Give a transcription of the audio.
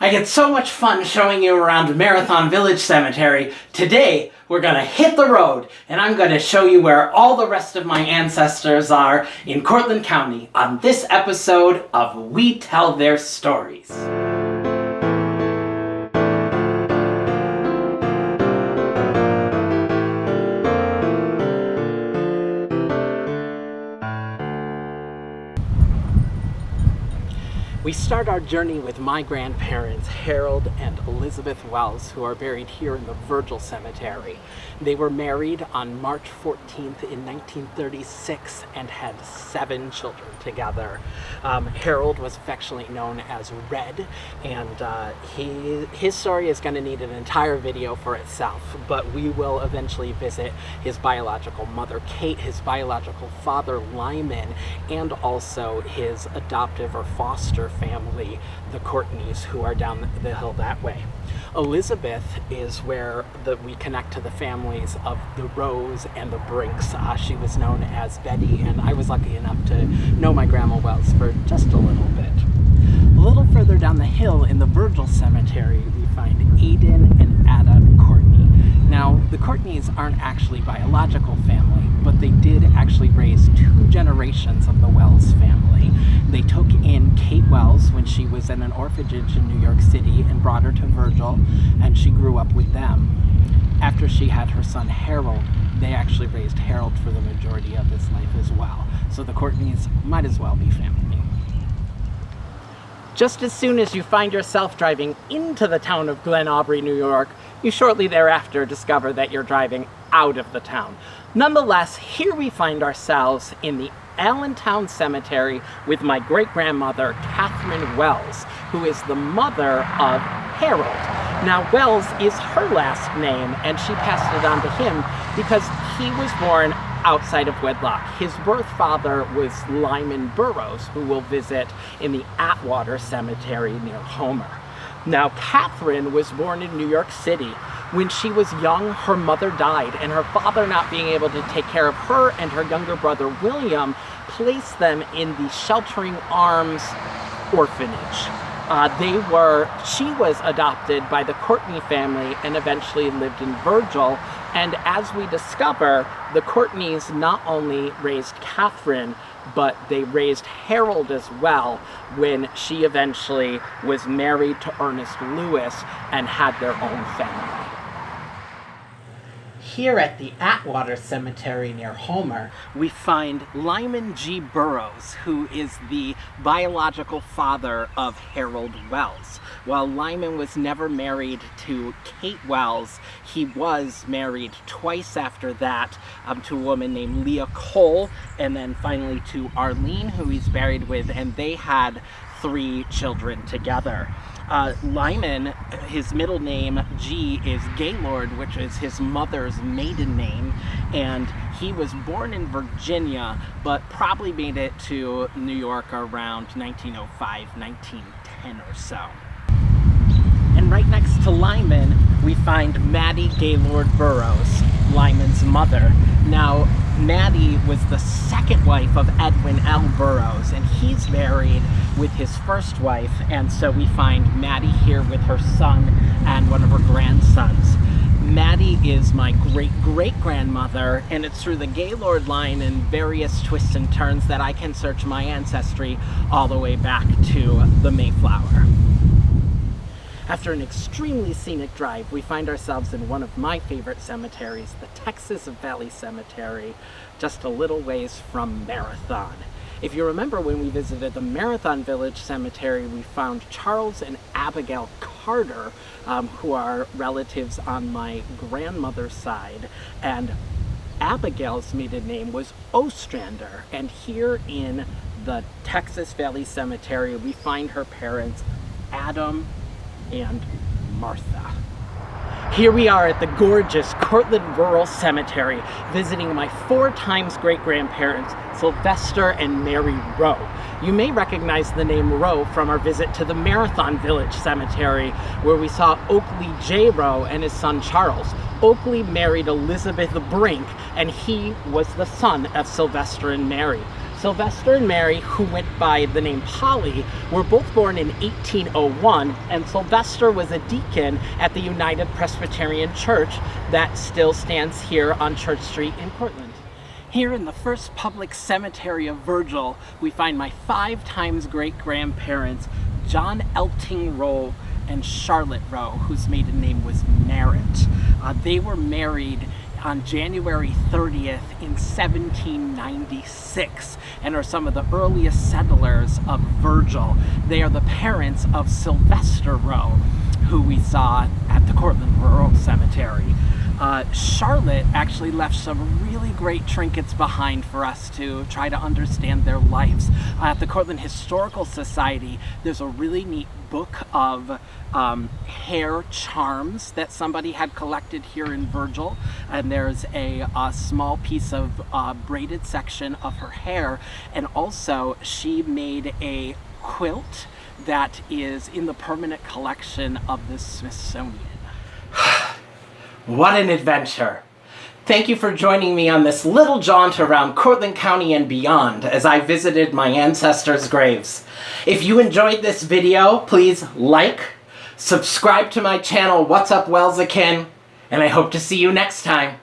I get so much fun showing you around Marathon Village Cemetery. Today, we're gonna hit the road, and I'm gonna show you where all the rest of my ancestors are in Cortland County on this episode of We Tell Their Stories. We start our journey with my grandparents, Harold and Elizabeth Wells, who are buried here in the Virgil Cemetery. They were married on March 14th in 1936 and had 7 children together. Harold was affectionately known as Red, and his story is going to need an entire video for itself, but we will eventually visit his biological mother, Kate, his biological father, Lyman, and also his adoptive or foster family, the Courtneys, who are down the hill that way. Elizabeth is where we connect to the families of the Roes and the Brinks. She was known as Betty, and I was lucky enough to know my Grandma Wells for just a little bit. A little further down the hill in the Virgil Cemetery, we find Adin and Ada Courtney. Now, the Courtneys aren't actually biological family, but they did actually raise 2 generations of the Wells family. They took in Kate Wells when she was in an orphanage in New York City and brought her to Virgil, and she grew up with them. After she had her son Harold, they actually raised Harold for the majority of his life as well. So the Courtneys might as well be family. Just as soon as you find yourself driving into the town of Glen, Aubrey, New York, you shortly thereafter discover that you're driving out of the town. Nonetheless, here we find ourselves in the Allentown Cemetery with my great-grandmother, Catherine Wells, who is the mother of Harold. Now, Wells is her last name, and she passed it on to him because he was born outside of wedlock. His birth father was Lyman Burrows, who we'll visit in the Atwater Cemetery near Homer. Now, Catherine was born in New York City. When she was young, her mother died, and her father, not being able to take care of her and her younger brother William, placed them in the Sheltering Arms orphanage. She was adopted by the Courtney family and eventually lived in Virgil. And as we discover, the Courtneys not only raised Catherine, but they raised Harold as well when she eventually was married to Ernest Lewis and had their own family. Here at the Atwater Cemetery near Homer, we find Lyman G. Burrows, who is the biological father of Harold Wells. While Lyman was never married to Kate Wells, he was married twice after that to a woman named Leah Cole, and then finally to Arlene, who he's buried with, and they had 3 children together. Lyman, his middle name, G, is Gaylord, which is his mother's maiden name, and he was born in Virginia, but probably made it to New York around 1905, 1910 or so. And right next to Lyman, we find Mattie Gaylord Burrows, Lyman's mother. Now, Mattie was the second wife of Edwin L. Burrows, and he's married with his first wife, and so we find Mattie here with her son and one of her grandsons. Mattie is my great-great-grandmother, and it's through the Gaylord line and various twists and turns that I can search my ancestry all the way back to the Mayflower. After an extremely scenic drive, we find ourselves in one of my favorite cemeteries, the Texas Valley Cemetery, just a little ways from Marathon. If you remember when we visited the Marathon Village Cemetery, we found Charles and Abagail Carter, who are relatives on my grandmother's side, and Abagail's maiden name was Ostrander. And here in the Texas Valley Cemetery, we find her parents, Adam and Martha. Here we are at the gorgeous Cortland Rural Cemetery, visiting my 4 times great-grandparents, Sylvester and Mary Roe. You may recognize the name Roe from our visit to the Marathon Village Cemetery, where we saw Oakley J. Roe and his son Charles. Oakley married Elizabeth Brink, and he was the son of Sylvester and Mary. Sylvester and Mary, who went by the name Polly, were both born in 1801, and Sylvester was a deacon at the United Presbyterian Church that still stands here on Church Street in Cortland. Here in the first public cemetery of Virgil, we find my 5 times great-grandparents, John Elting Roe and Charlotte Roe, whose maiden name was Merritt. They were married on January 30th in 1796 and are some of the earliest settlers of Virgil. They are the parents of Sylvester Roe, who we saw at the Cortland Rural Cemetery. Charlotte actually left some really great trinkets behind for us to try to understand their lives. At the Cortland Historical Society, there's a really neat book of hair charms that somebody had collected here in Virgil, and there's a small piece of braided section of her hair, and also she made a quilt that is in the permanent collection of the Smithsonian. What an adventure! Thank you for joining me on this little jaunt around Cortland County and beyond as I visited my ancestors' graves. If you enjoyed this video, please like, subscribe to my channel, What's Up Welsakin, and I hope to see you next time.